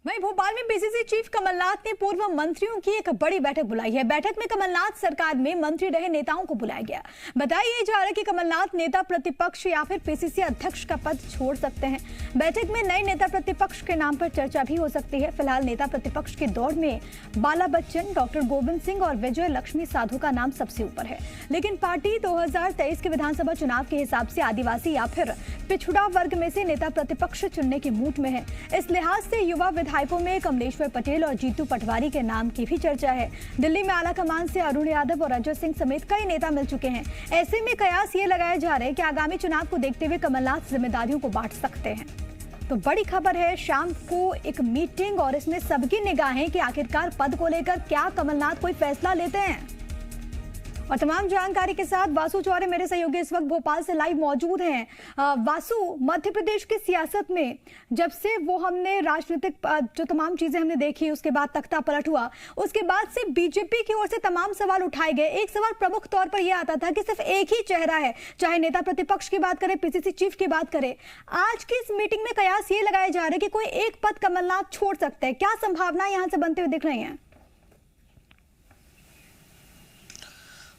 वहीं भोपाल में PCC chief Kamal Nath ने पूर्व मंत्रियों की एक बड़ी बैठक बुलाई है। बैठक में कमलनाथ सरकार में मंत्री रहे नेताओं को बुलाया गया। बताया जा रहा है कि कमलनाथ नेता प्रतिपक्ष या फिर पीसीसी अध्यक्ष का पद छोड़ सकते हैं। बैठक में नए नेता प्रतिपक्ष के नाम पर चर्चा भी हो सकती है। फिलहाल नेता प्रतिपक्ष की दौड़ में बाला बच्चन, डॉक्टर गोविंद सिंह और विजय लक्ष्मी साधु का नाम सबसे ऊपर है। लेकिन पार्टी 2023 के विधानसभा चुनाव के हिसाब से आदिवासी या फिर पिछड़ा वर्ग में से नेता प्रतिपक्ष चुनने की मूड में है। इस लिहाज से युवा विधायकों में कमलेश्वर पटेल और जीतू पटवारी के नाम की भी चर्चा है। दिल्ली में आला कमान से अरुण यादव और अजय सिंह समेत कई नेता मिल चुके हैं। ऐसे में कयास ये लगाया जा रहा है कि आगामी चुनाव को देखते हुए कमलनाथ जिम्मेदारियों को बांट सकते हैं। तो बड़ी खबर है, शाम को एक मीटिंग और इसमें सबकी निगाहें कि आखिरकार पद को लेकर क्या कमलनाथ कोई फैसला लेते हैं। और तमाम जानकारी के साथ वासु चौरे मेरे सहयोगी इस वक्त भोपाल से लाइव मौजूद हैं। वासु, मध्य प्रदेश की सियासत में जब से वो हमने राजनीतिक जो तमाम चीजें हमने देखी, उसके बाद तख्ता पलट हुआ, उसके बाद से बीजेपी की ओर से तमाम सवाल उठाए गए। एक सवाल प्रमुख तौर पर यह आता था कि सिर्फ एक ही चेहरा है, चाहे नेता प्रतिपक्ष की बात करें, पीसीसी चीफ की बात करें। आज की इस मीटिंग में कयास ये लगाया जा रहा है कि कोई एक पद कमलनाथ छोड़ सकते हैं। क्या संभावना यहां से बनते हुए दिख रही है?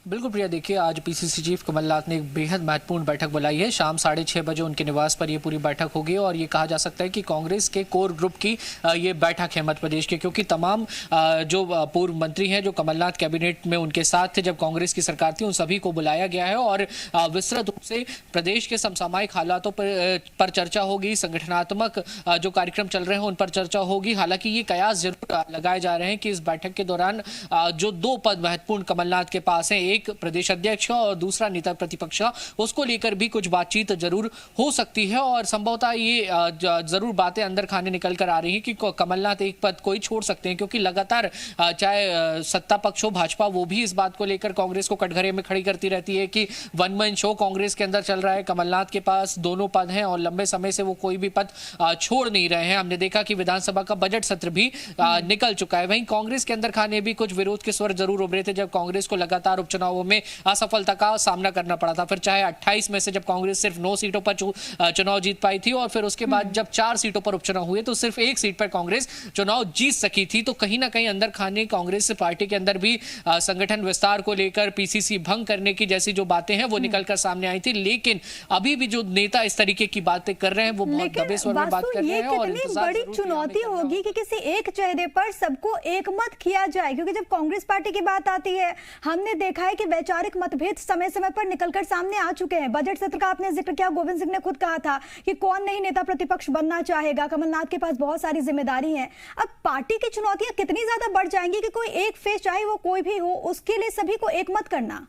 बिल्कुल प्रिया, देखिए आज पीसीसी चीफ कमलनाथ ने एक बेहद महत्वपूर्ण बैठक बुलाई है। शाम 6:30 बजे उनके निवास पर ये पूरी बैठक होगी और ये कहा जा सकता है कि कांग्रेस के कोर ग्रुप की ये बैठक है मध्य प्रदेश के, क्योंकि तमाम जो पूर्व मंत्री हैं जो कमलनाथ कैबिनेट में उनके साथ थे जब कांग्रेस की सरकार थी, उन सभी को बुलाया गया है और विस्तृत रूप से प्रदेश के समसामयिक हालातों पर चर्चा होगी। संगठनात्मक जो कार्यक्रम चल रहे हैं उन पर चर्चा होगी। हालांकि ये कयास जरूर लगाए जा रहे हैं कि इस बैठक के दौरान जो दो पद महत्वपूर्ण कमलनाथ के पास हैं, एक प्रदेश अध्यक्ष और दूसरा नेता प्रतिपक्ष, उसको लेकर भी कुछ बातचीत जरूर हो सकती है और संभवतः ये जरूर बातें अंदर खाने निकल कर आ रही हैं कि कमलनाथ एक पद को ही छोड़ सकते हैं, क्योंकि लगातार चाहे सत्ता पक्ष हो भाजपा, वो भी इस बात को लेकर कांग्रेस को कटघरे में खड़ी करती रहती है कि वन मैन शो कांग्रेस के अंदर चल रहा है। कमलनाथ के पास दोनों पद हैं और लंबे समय से वो कोई भी पद छोड़ नहीं रहे हैं। हमने देखा कि विधानसभा का बजट सत्र भी निकल चुका है। वहीं कांग्रेस के अंदर खाने भी कुछ विरोध के स्वर जरूर उभरे थे जब कांग्रेस को लगातार उपचुनावों में असफलता का सामना करना पड़ा था। फिर चाहे 28 में से जब कांग्रेस सिर्फ 9 सीटों पर चुनाव जीत पाई थी और फिर उसके बाद जब 4 सीटों पर उपचुनाव हुए तो सिर्फ 1 सीट पर कांग्रेस चुनाव जीत सकी थी। तो कहीं ना कहीं अंदर खाने कांग्रेस पार्टी के अंदर भी संगठन विस्तार को लेकर पीसीसी भंग करने की जैसी जो बातें हैं वो निकलकर सामने आई थी। लेकिन अभी भी जो नेता इस तरीके की बातें कर रहे हैं वो बहुत दबे स्वर में बात कर रहे हैं और बड़ी चुनौती होगी कि किसी एक चेहरे पर सबको एक मत किया जाए, क्योंकि जब कांग्रेस पार्टी की बात आती है हमने देखा है कि वैचारिक मतभेद समय समय पर निकलकर सामने आ चुके हैं। बजट सत्र का आपने जिक्र किया, गोविंद सिंह ने खुद कहा था कि कौन नहीं नेता प्रतिपक्ष बनना चाहेगा, कमलनाथ के पास बहुत सारी जिम्मेदारी है। अब पार्टी की चुनौतियां कितनी ज्यादा बढ़ जाएंगी कि कोई एक फेस, चाहे वो कोई भी हो, उसके लिए सभी को एक मत करना।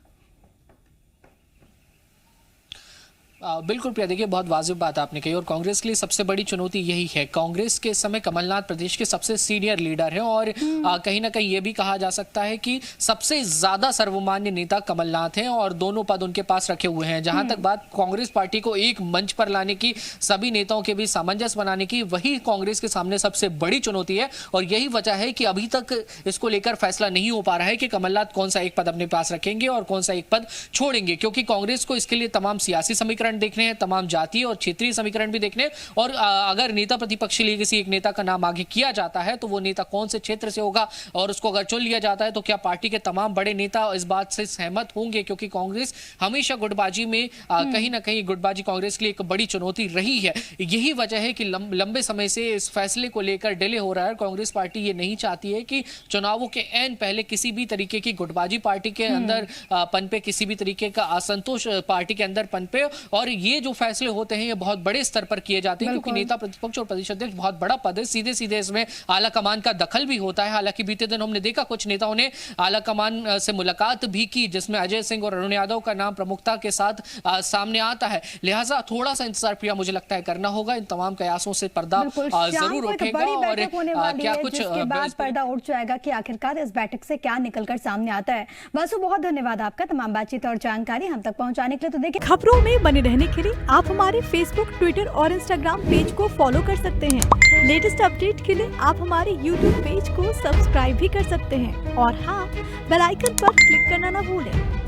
बिल्कुल प्रिया, देखिए बहुत वाजिब बात आपने कही और कांग्रेस के लिए सबसे बड़ी चुनौती यही है। कांग्रेस के समय कमलनाथ प्रदेश के सबसे सीनियर लीडर हैं और कहीं ना कहीं ये भी कहा जा सकता है कि सबसे ज्यादा सर्वमान्य नेता कमलनाथ हैं और दोनों पद उनके पास रखे हुए हैं। जहां तक बात कांग्रेस पार्टी को एक मंच पर लाने की, सभी नेताओं के बीच सामंजस्य बनाने की, वही कांग्रेस के सामने सबसे बड़ी चुनौती है और यही वजह है कि अभी तक इसको लेकर फैसला नहीं हो पा रहा है कि कमलनाथ कौन सा एक पद अपने पास रखेंगे और कौन सा एक पद छोड़ेंगे, क्योंकि कांग्रेस को इसके लिए तमाम सियासी समीकरण देखने हैं, तमाम जातीय और क्षेत्रीय समीकरण भी देखने और अगर नेता प्रतिपक्ष के लिए किसी एक नेता का नाम आगे किया जाता है तो वो नेता कौन से क्षेत्र से होगा और उसको अगर चुन लिया जाता है तो क्या पार्टी के तमाम बड़े नेता इस बात से सहमत होंगे, क्योंकि कांग्रेस हमेशा गुटबाजी में कहीं ना कहीं गुटबाजी कांग्रेस के लिए एक बड़ी चुनौती रही है। यही वजह है कि लंबे समय से इस फैसले को लेकर डिले हो रहा है। कांग्रेस पार्टी ये नहीं चाहती है कि चुनावों के ऐन पहले किसी भी तरीके की गुटबाजी पार्टी के अंदर पनपे, किसी भी तरीके का असंतोष पार्टी के अंदर पनपे और ये जो फैसले होते हैं ये बहुत बड़े स्तर पर किए जाते हैं, क्योंकि नेता प्रतिपक्ष और प्रदेश अध्यक्ष बहुत बड़ा पद है। सीधे सीधे इसमें आला कमान का दखल भी होता है। हालांकि बीते दिन हमने देखा कुछ नेताओं ने आला कमान से मुलाकात भी की जिसमें अजय सिंह और अरुण यादव का नाम प्रमुखता के साथ सामने आता है। लिहाजा थोड़ा सा इंतजार प्रिया मुझे लगता है करना होगा। इन तमाम कयासों से पर्दा जरूर उठेगा और क्या कुछ बाद पर्दा उठ जाएगा कि आखिरकार इस बैठक से क्या निकलकर सामने आता है। वासु, बहुत धन्यवाद आपका तमाम बातचीत और जानकारी हम तक पहुंचाने के लिए। तो देखिए, खबरों में बने रहने के लिए आप हमारे फेसबुक, ट्विटर और इंस्टाग्राम पेज को फॉलो कर सकते हैं। लेटेस्ट अपडेट के लिए आप हमारे यूट्यूब पेज को सब्सक्राइब भी कर सकते हैं और हाँ, बेल आइकन पर क्लिक करना ना भूलें।